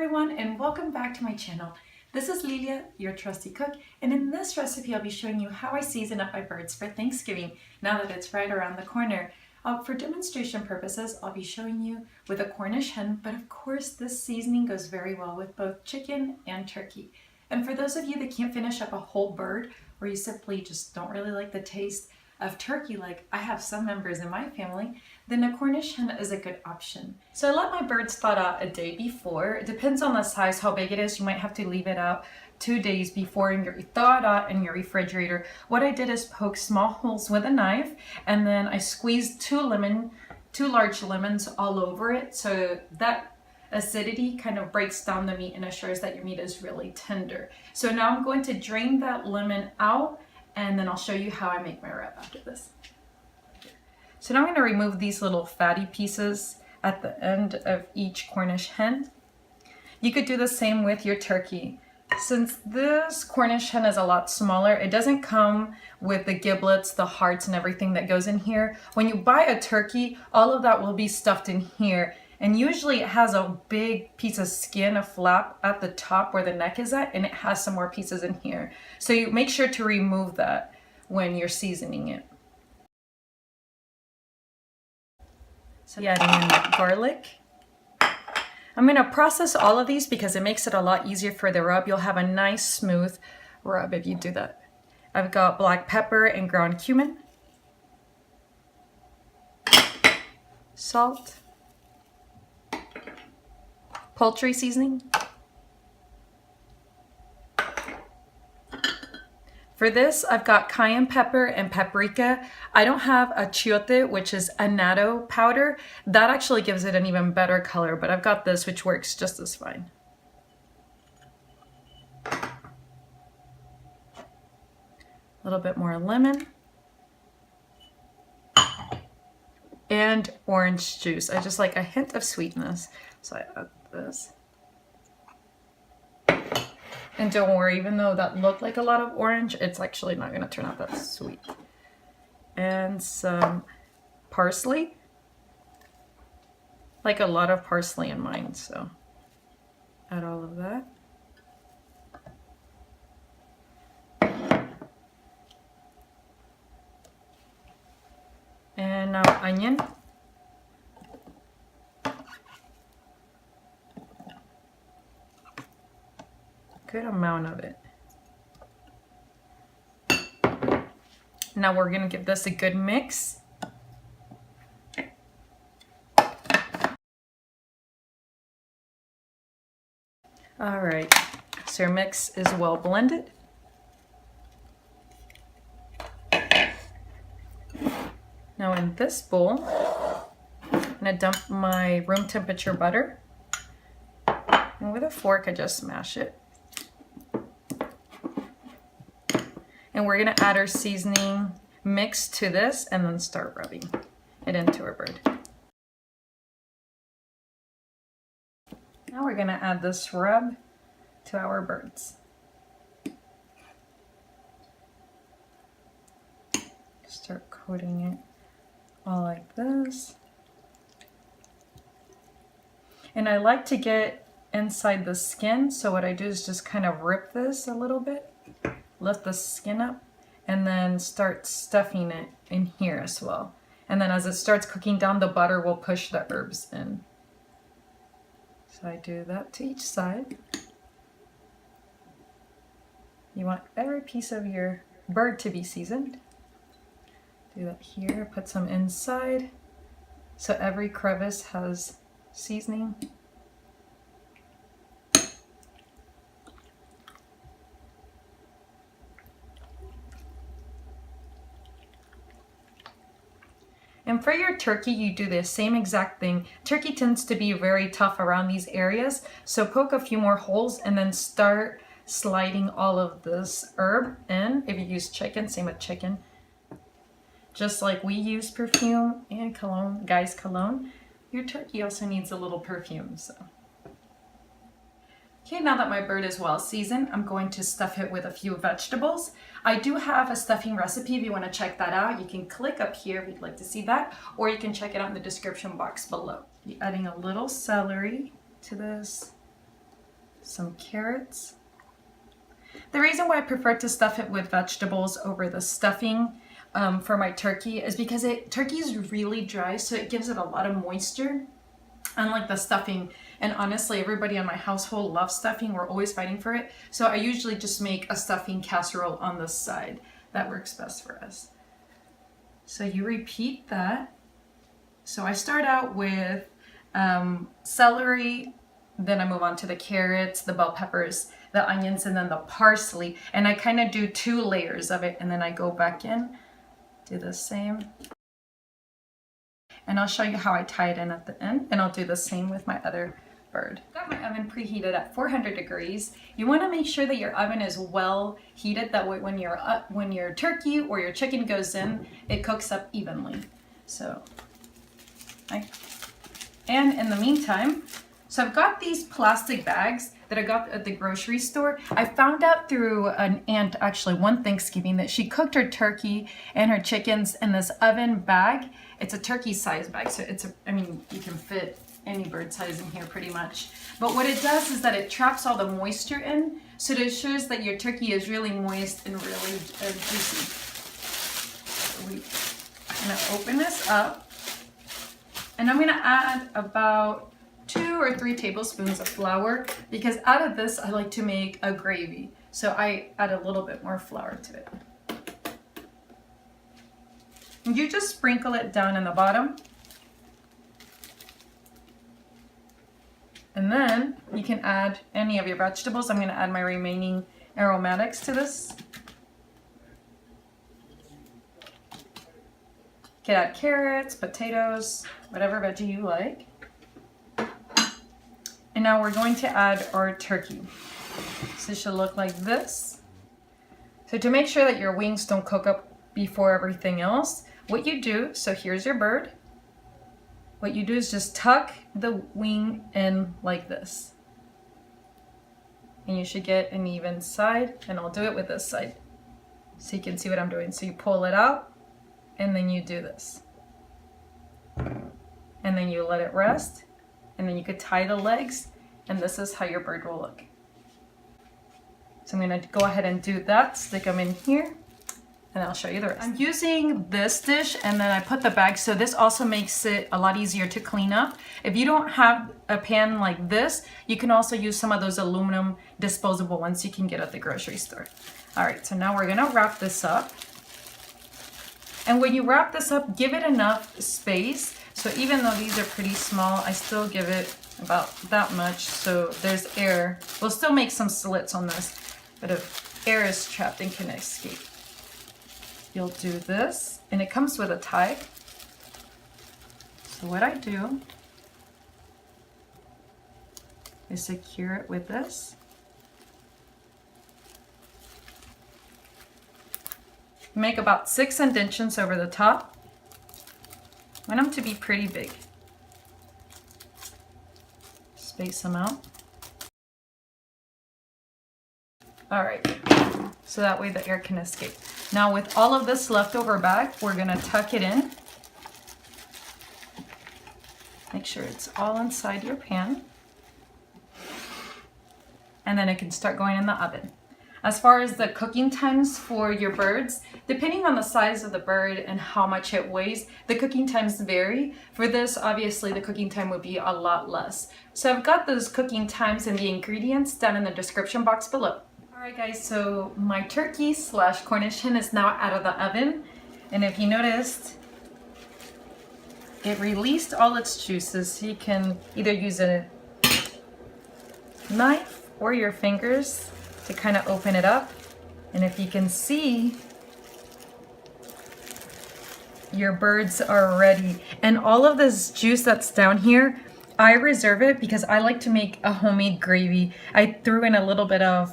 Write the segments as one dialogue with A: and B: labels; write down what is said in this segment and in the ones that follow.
A: everyone, and welcome back to my channel. This is Lilia, your trusty cook, and in this recipe I'll be showing you how I season up my birds for Thanksgiving now that it's right around the corner. For demonstration purposes, I'll be showing you with a Cornish hen, but of course this seasoning goes very well with both chicken and turkey. And for those of you that can't finish up a whole bird, or you simply just don't really like the taste of turkey, like I have some members in my family, then a Cornish hen is a good option. So I let my birds thaw out a day before. It depends on the size, how big it is. You might have to leave it out 2 days before and thaw it out in your refrigerator. What I did is poke small holes with a knife, and then I squeezed two large lemons all over it, so that acidity kind of breaks down the meat and assures that your meat is really tender. So now I'm going to drain that lemon out, and then I'll show you how I make my rub after this. So now I'm going to remove these little fatty pieces at the end of each Cornish hen. You could do the same with your turkey. Since this Cornish hen is a lot smaller, it doesn't come with the giblets, the hearts, and everything that goes in here. When you buy a turkey, all of that will be stuffed in here. And usually it has a big piece of skin, a flap at the top where the neck is at, and it has some more pieces in here. So you make sure to remove that when you're seasoning it. So adding in that garlic. I'm going to process all of these because it makes it a lot easier for the rub. You'll have a nice smooth rub if you do that. I've got black pepper and ground cumin, salt, poultry seasoning. For this, I've got cayenne pepper and paprika. I don't have achiote, which is annatto powder. That actually gives it an even better color, but I've got this, which works just as fine. A little bit more lemon. And orange juice. I just like a hint of sweetness, so I add this. And don't worry, even though that looked like a lot of orange, it's actually not going to turn out that sweet. And some parsley. Like a lot of parsley in mine, so add all of that. And now onion. Good amount of it. Now we're going to give this a good mix. All right, so your mix is well blended. Now in this bowl, I'm going to dump my room temperature butter. And with a fork, I just smash it. And we're going to add our seasoning mix to this and then start rubbing it into our bird. Now we're going to add this rub to our birds. Start coating it all like this. And I like to get inside the skin, so what I do is just kind of rip this a little bit. Lift the skin up and then start stuffing it in here as well. And then as it starts cooking down, the butter will push the herbs in. So I do that to each side. You want every piece of your bird to be seasoned. Do that here, put some inside so every crevice has seasoning. And for your turkey, you do the same exact thing. Turkey tends to be very tough around these areas, so poke a few more holes and then start sliding all of this herb in. If you use chicken, same with chicken. Just like we use perfume and cologne, Guy's cologne, your turkey also needs a little perfume. So. Okay, now that my bird is well seasoned, I'm going to stuff it with a few vegetables. I do have a stuffing recipe if you want to check that out. You can click up here if you'd like to see that, or you can check it out in the description box below. You're adding a little celery to this. some carrots. The reason why I prefer to stuff it with vegetables over the stuffing for my turkey is because turkey is really dry, so it gives it a lot of moisture, unlike the stuffing. And honestly, everybody in my household loves stuffing. We're always fighting for it. So I usually just make a stuffing casserole on the side. That works best for us. So you repeat that. So I start out with celery, then I move on to the carrots, the bell peppers, the onions, and then the parsley. And I kind of do 2 layers of it, and then I go back in, do the same. And I'll show you how I tie it in at the end, and I'll do the same with my other bird. I've got my oven preheated at 400 degrees. You want to make sure that your oven is well heated, that way when your turkey or your chicken goes in, it cooks up evenly. So, and in the meantime, so I've got these plastic bags that I got at the grocery store. I found out through an aunt, actually, one Thanksgiving, that she cooked her turkey and her chickens in this oven bag. It's a turkey size bag, so I mean, you can fit any bird size in here pretty much. But what it does is that it traps all the moisture in, so it ensures that your turkey is really moist and really juicy. So I'm gonna open this up, and I'm gonna add about 2 or 3 tablespoons of flour, because out of this I like to make a gravy. So I add a little bit more flour to it. And you just sprinkle it down in the bottom. And then you can add any of your vegetables. I'm going to add my remaining aromatics to this. You can add carrots, potatoes, whatever veggie you like. And now we're going to add our turkey. So it should look like this. So to make sure that your wings don't cook up before everything else, what you do, so here's your bird. What you do is just tuck the wing in like this. And you should get an even side, and I'll do it with this side so you can see what I'm doing. So you pull it out, and then you do this. And then you let it rest, and then you could tie the legs, and this is how your bird will look. So I'm gonna go ahead and do that, stick them in here, and I'll show you the rest. I'm using this dish, and then I put the bag, so this also makes it a lot easier to clean up. If you don't have a pan like this, you can also use some of those aluminum disposable ones you can get at the grocery store. All right, so now we're gonna wrap this up. And when you wrap this up, give it enough space. So even though these are pretty small, I still give it about that much so there's air. We'll still make some slits on this, but if air is trapped, it can escape. You'll do this, and it comes with a tie. So what I do is secure it with this. Make about 6 indentions over the top. I want them to be pretty big. Space them out. All right, so that way the air can escape. Now with all of this leftover bag, we're gonna tuck it in. Make sure it's all inside your pan. And then it can start going in the oven. As far as the cooking times for your birds, depending on the size of the bird and how much it weighs, the cooking times vary. For this, obviously, the cooking time would be a lot less. So I've got those cooking times and the ingredients down in the description box below. All right, guys, so my turkey / Cornish hen is now out of the oven. And if you noticed, it released all its juices. So you can either use a knife or your fingers to kind of open it up. And if you can see, your birds are ready. And all of this juice that's down here, I reserve it because I like to make a homemade gravy. I threw in a little bit of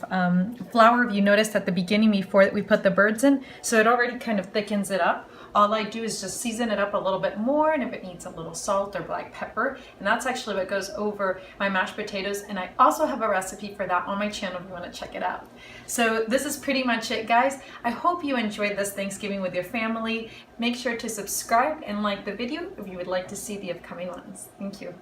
A: flour, if you noticed at the beginning before we put the birds in, so it already kind of thickens it up. All I do is just season it up a little bit more, and if it needs a little salt or black pepper, and that's actually what goes over my mashed potatoes. And I also have a recipe for that on my channel if you want to check it out. So this is pretty much it, guys. I hope you enjoyed this Thanksgiving with your family. Make sure to subscribe and like the video if you would like to see the upcoming ones. Thank you.